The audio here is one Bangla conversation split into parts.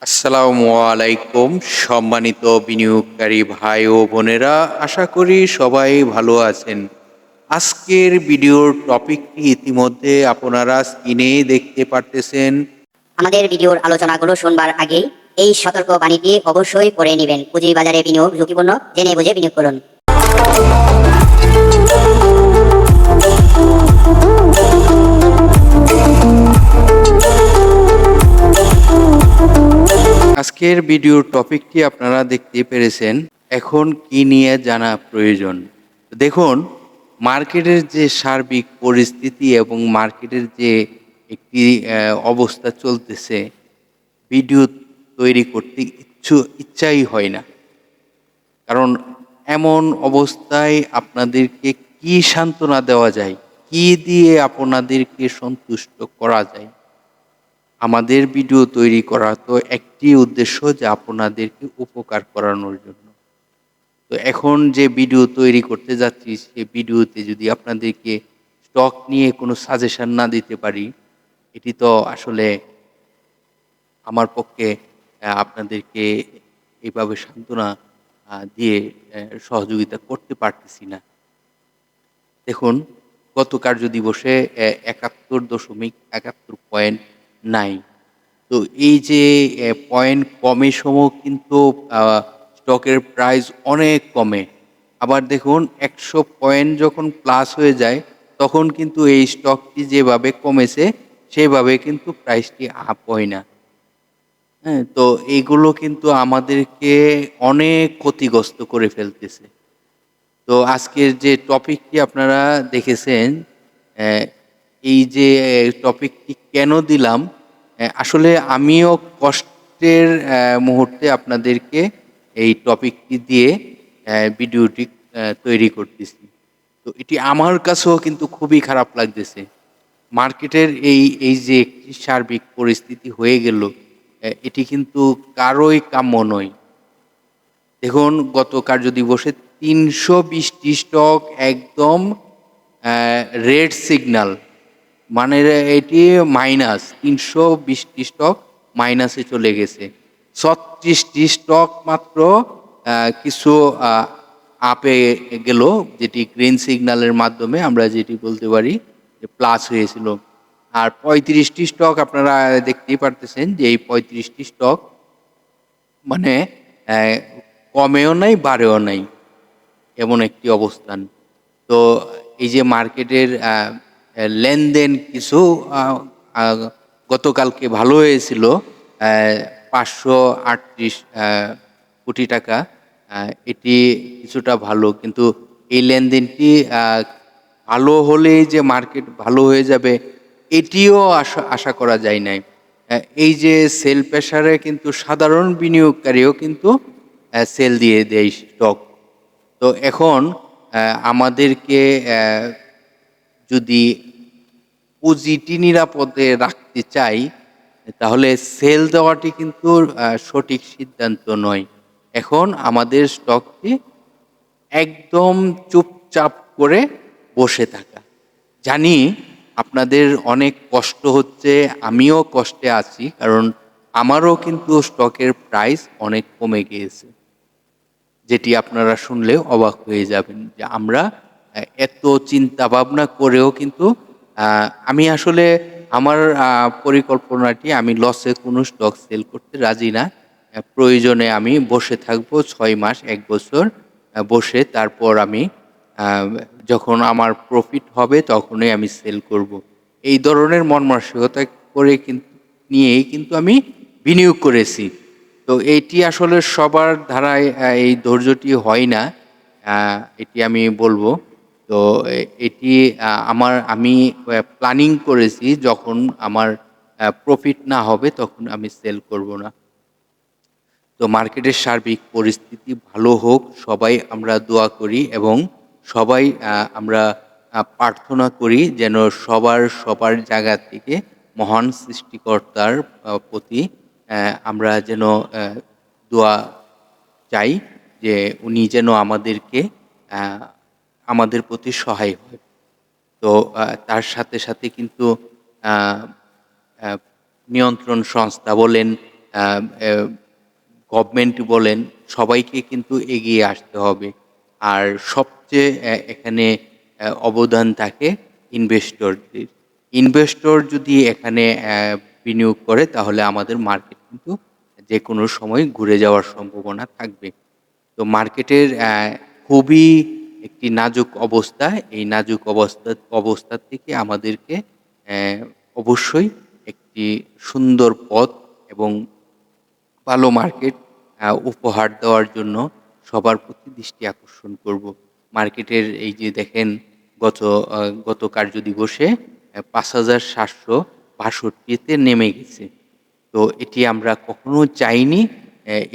আসসালামু আলাইকুম সম্মানিত বিনিয়োগকারী ভাই ও বোনেরা, আশা করি সবাই ভালো আছেন। আজকের ভিডিওর টপিকটি ইতিমধ্যে আপনারা স্ক্রিনে দেখতে পারতেছেন। আমাদের ভিডিওর আলোচনাগুলো শুনবার আগেই এই সতর্ক বাণীটি অবশ্যই পড়ে নেবেন। পুঁজিবাজারে বিনিয়োগ ঝুঁকিপূর্ণ, জেনে বুঝে বিনিয়োগ করুন। আজকের ভিডিওর টপিকটি আপনারা দেখতে পেরেছেন। এখন কি নিয়ে জানা প্রয়োজন? দেখুন, মার্কেটের যে সার্বিক পরিস্থিতি এবং মার্কেটের যে একটি অবস্থা চলতেছে, ভিডিও তৈরি করতে ইচ্ছাই হয় না। কারণ এমন অবস্থায় আপনাদেরকে কি সান্ত্বনা দেওয়া যায়, কি দিয়ে আপনাদেরকে সন্তুষ্ট করা যায়? আমাদের ভিডিও তৈরি করা তো একটি উদ্দেশ্য, যে আপনাদেরকে উপকার করানোর জন্য। তো এখন যে ভিডিও তৈরি করতে যাচ্ছি, সে ভিডিওতে যদি আপনাদেরকে স্টক নিয়ে কোনো সাজেশন না দিতে পারি, এটি তো আসলে আমার পক্ষে আপনাদেরকে এভাবে সান্ত্বনা দিয়ে সহযোগিতা করতে পারতেছি না। দেখুন, গত কার্যদিবসে ৭১.৭১ পয়েন্ট নাই। তো এই যে পয়েন্ট কমে সময় কিন্তু স্টকের প্রাইস অনেক কমে। আবার দেখুন, ১০০ পয়েন্ট যখন প্লাস হয়ে যায়, তখন কিন্তু এই স্টকটি যেভাবে কমেছে সেভাবে কিন্তু প্রাইসটি আপ হয় না। হ্যাঁ? তো এইগুলো কিন্তু আমাদেরকে অনেক ক্ষতিগ্রস্ত করে ফেলতেছে। তো আজকের যে টপিকটি আপনারা দেখেছেন, অ্যা এই যে টপিকটি কেন দিলাম, আসলে আমিও কষ্টের মুহূর্তে আপনাদেরকে এই টপিকটি দিয়ে ভিডিওটি তৈরি করতেছি। তো এটি আমার কাছেও কিন্তু খুবই খারাপ লাগতেছে। মার্কেটের এই যে একটি সার্বিক পরিস্থিতি হয়ে গেল, এটি কিন্তু কারোই কাম্য নয়। দেখুন, গত কার্যদিবসে ৩২০টি স্টক একদম রেড সিগন্যাল, মানে এটি মাইনাস ৩২০টি স্টক মাইনাসে চলে গেছে। ৩৬টি স্টক মাত্র কিছু আপে গেল, যেটি গ্রিন সিগন্যালের মাধ্যমে আমরা যেটি বলতে পারি যে প্লাস হয়েছিল। আর ৩৫টি স্টক আপনারা দেখতেই পারতেছেন যে এই ৩৫টি স্টক মানে কমেও নাই, বাড়েও নাই, এমন একটি অবস্থান। তো এই যে মার্কেটের লেনদেন কিছু গতকালকে ভালো হয়েছিল, ৫৩৮ কোটি টাকা, এটি কিছুটা ভালো। কিন্তু এই লেনদেনটি ভালো হলেই যে মার্কেট ভালো হয়ে যাবে, এটিও আশা করা যায় নাই। এই যে সেল প্রেসারে কিন্তু সাধারণ বিনিয়োগকারীও কিন্তু সেল দিয়ে দেয় স্টক। তো এখন আমাদেরকে যদি পুঁজিটি নিরাপদে রাখতে চাই, তাহলে সেল দেওয়াটি কিন্তু সঠিক সিদ্ধান্ত নয়। এখন আমাদের স্টকটি একদম চুপচাপ করে বসে থাকা। জানি আপনাদের অনেক কষ্ট হচ্ছে, আমিও কষ্টে আছি, কারণ আমারও কিন্তু স্টকের প্রাইস অনেক কমে গিয়েছে। যেটি আপনারা শুনলে অবাক হয়ে যাবেন, যে আমরা এত চিন্তা ভাবনা করেও কিন্তু আমি আসলে আমার পরিকল্পনাটি, আমি লসে কোনো স্টক সেল করতে রাজি না। প্রয়োজনে আমি বসে থাকবো ৬ মাস, ১ বছর বসে, তারপর আমি যখন আমার প্রফিট হবে তখনই আমি সেল করব। এই ধরনের মন মানসিকতা করে নিয়েই কিন্তু আমি বিনিয়োগ করেছি। তো এইটি আসলে সবার ধারায় এই ধৈর্যটি হয় না, এটি আমি বলব। তো এটি আমি প্ল্যানিং করেছি, যখন আমার প্রফিট না হবে তখন আমি সেল করব না। তো মার্কেটের সার্বিক পরিস্থিতি ভালো হোক, সবাই আমরা দোয়া করি, এবং সবাই আমরা প্রার্থনা করি যেন সবার জায়গা থেকে মহান সৃষ্টিকর্তার প্রতি আমরা যেন দোয়া চাই, যে উনি যেন আমাদের প্রতি সহায় হয়। তো তার সাথে সাথে কিন্তু আ আ নিয়ন্ত্রণ সংস্থা বলেন, গভর্নমেন্ট বলেন, সবাইকে কিন্তু এগিয়ে আসতে হবে। আর সবচেয়ে এখানে অবদান থাকে ইনভেস্টরদের। ইনভেস্টর যদি এখানে বিনিয়োগ করে তাহলে আমাদের মার্কেট কিন্তু যেকোনো সময় ঘুরে যাওয়ার সম্ভাবনা থাকবে। তো মার্কেটের খুবই একটি নাজুক অবস্থা। এই নাজুক অবস্থা থেকে আমাদেরকে অ্যা অবশ্যই একটি সুন্দর পথ এবং ভালো মার্কেট উপহার দেওয়ার জন্য সবার প্রতি দৃষ্টি আকর্ষণ করব। মার্কেটের এই যে দেখেন গত গত কার্যদিবসে ৫,৭৬২ তে নেমে গেছে। তো এটি আমরা কখনো চাইনি,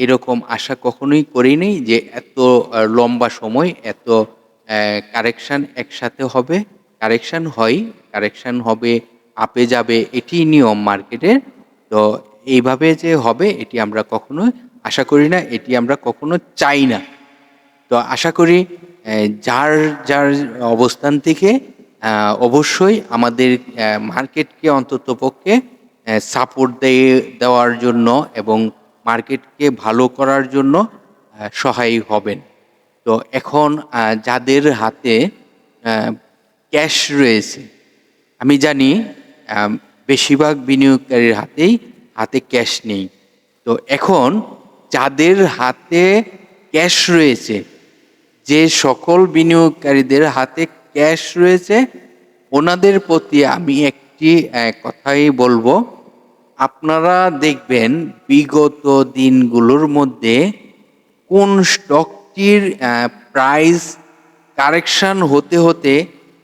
এরকম আশা কখনোই করিনি যে এত লম্বা সময় এত কারেকশান একসাথে হবে। কারেকশান হয়, কারেকশান হবে, আপে যাবে, এটিই নিয়ম মার্কেটের। তো এইভাবে যে হবে এটি আমরা কখনোই আশা করি না, এটি আমরা কখনো চাই না। তো আশা করি যার যার অবস্থান থেকে অবশ্যই আমাদের মার্কেটকে অন্ততপক্ষে সাপোর্ট দেওয়ার জন্য এবং মার্কেটকে ভালো করার জন্য সহায়ী হবেন। তো এখন যাদের হাতে ক্যাশ রয়েছে, আমি জানি আম বেশিরভাগ বিনিয়োগকারীর হাতে ক্যাশ নেই। তো এখন যাদের হাতে ক্যাশ রয়েছে, যে সকল বিনিয়োগকারীদের হাতে ক্যাশ রয়েছে, ওনাদের প্রতি আমি একটি কথাই বলবো, আপনারা দেখবেন বিগত দিনগুলোর মধ্যে কোন স্টকটির প্রাইস কারেকশন হতে হতে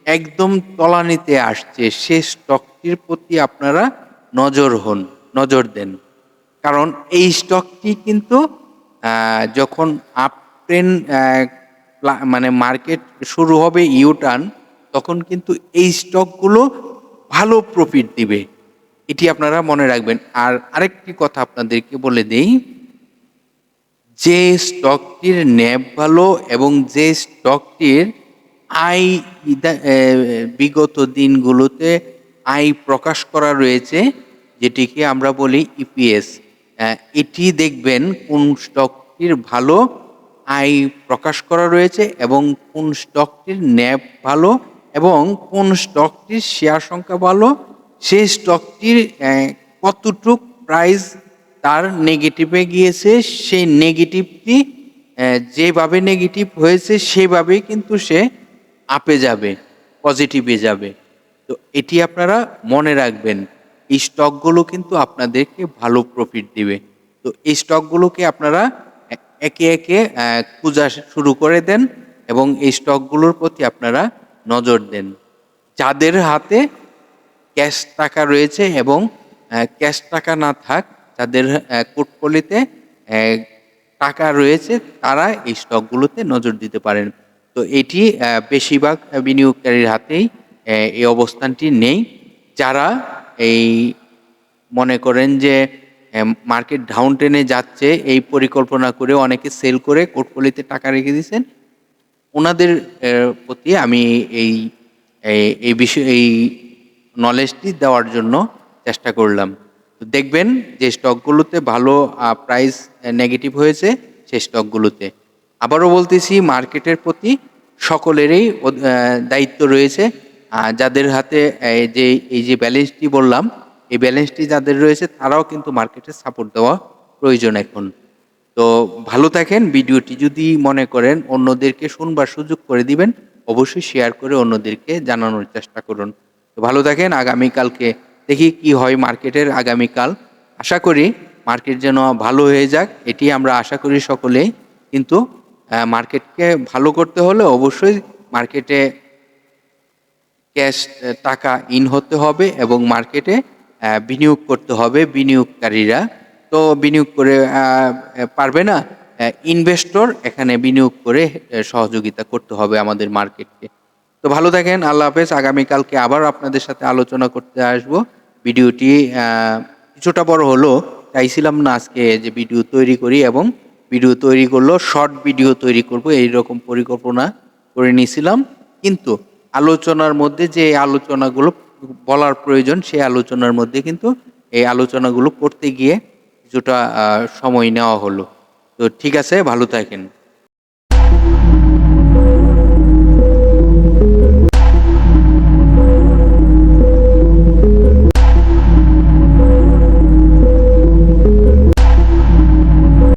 একদম তলানিতে আসছে, সে স্টকটির প্রতি আপনারা নজর দেন। কারণ এই স্টকটি কিন্তু যখন আপট্রেন্ড মানে মার্কেট শুরু হবে ইউটার্ন, তখন কিন্তু এই স্টকগুলো ভালো প্রফিট দিবে। এটি আপনারা মনে রাখবেন। আর আরেকটি কথা আপনাদেরকে বলে দেই, যে স্টকটির ন্যাব ভালো এবং যে স্টকটির আয় বিগত দিনগুলোতে আয় প্রকাশ করা রয়েছে, যেটিকে আমরা বলি ইপিএস, এটি দেখবেন কোন স্টকটির ভালো আয় প্রকাশ করা রয়েছে এবং কোন স্টকটির ন্যাব ভালো এবং কোন স্টকটির শেয়ার সংখ্যা ভালো, সেই স্টকটির কতটুক প্রাইস তার নেগেটিভে গিয়েছে, সেই নেগেটিভটি যেভাবে নেগেটিভ হয়েছে সেভাবেই কিন্তু সে আপে যাবে, পজিটিভে যাবে। তো এটি আপনারা মনে রাখবেন। এই স্টকগুলো কিন্তু আপনাদেরকে ভালো প্রফিট দিবে। তো এই স্টকগুলোকে আপনারা একে একে খোঁজা শুরু করে দেন এবং এই স্টকগুলোর প্রতি আপনারা নজর দেন। যাদের হাতে ক্যাশ টাকা রয়েছে এবং ক্যাশ টাকা না থাক, যাদের পোর্টফোলিওতে টাকা রয়েছে, তারা এই স্টকগুলোতে নজর দিতে পারেন। তো এটি বেশিরভাগ বিনিয়োগকারীর হাতেই এই অবস্থানটি নেই। যারা এই মনে করেন যে মার্কেট ডাউন ট্রেনে যাচ্ছে এই পরিকল্পনা করে অনেকে সেল করে পোর্টফোলিওতে টাকা রেখে দিয়েছেন, ওনাদের প্রতি আমি এই এই বিষয় এই নলেজটি দেওয়ার জন্য চেষ্টা করলাম। তো দেখবেন যে স্টকগুলোতে ভালো প্রাইস নেগেটিভ হয়েছে সেই স্টকগুলোতে। আবারও বলতেছি, মার্কেটের প্রতি সকলেরই দায়িত্ব রয়েছে। যাদের হাতে এই যে ব্যালেন্সটি বললাম, এই ব্যালেন্সটি যাদের রয়েছে তারাও কিন্তু মার্কেটে সাপোর্ট দেওয়া প্রয়োজন এখন। তো ভালো থাকেন। ভিডিওটি যদি মনে করেন অন্যদেরকে শুনবার সুযোগ করে দিবেন, অবশ্যই শেয়ার করে অন্যদেরকে জানানোর চেষ্টা করুন। তো ভালো থাকেন। আগামীকালকে দেখি কি হয় মার্কেটের আগামীকাল। আশা করি মার্কেট যেন ভালো হয়ে যাক, এটি আমরা আশা করি সকলেই। কিন্তু মার্কেটকে ভালো করতে হলে অবশ্যই মার্কেটে ক্যাশ টাকা ইন হতে হবে এবং মার্কেটে বিনিয়োগ করতে হবে বিনিয়োগকারীরা। তো বিনিয়োগ করে পারবে না, ইনভেস্টর এখানে বিনিয়োগ করে সহযোগিতা করতে হবে আমাদের মার্কেটকে। তো ভালো থাকেন। আল্লাহ হাফেজ। আগামীকালকে আবার আপনাদের সাথে আলোচনা করতে আসবো। ভিডিওটি কিছুটা বড় হলো, চাইছিলাম না আজকে যে ভিডিও তৈরি করি এবং ভিডিও তৈরি করলেও শর্ট ভিডিও তৈরি করব এইরকম পরিকল্পনা করে নিয়েছিলাম। কিন্তু আলোচনার মধ্যে যে আলোচনাগুলো বলার প্রয়োজন, সেই আলোচনার মধ্যে কিন্তু এই আলোচনাগুলো করতে গিয়ে কিছুটা সময় নেওয়া হলো। তো ঠিক আছে, ভালো থাকেন।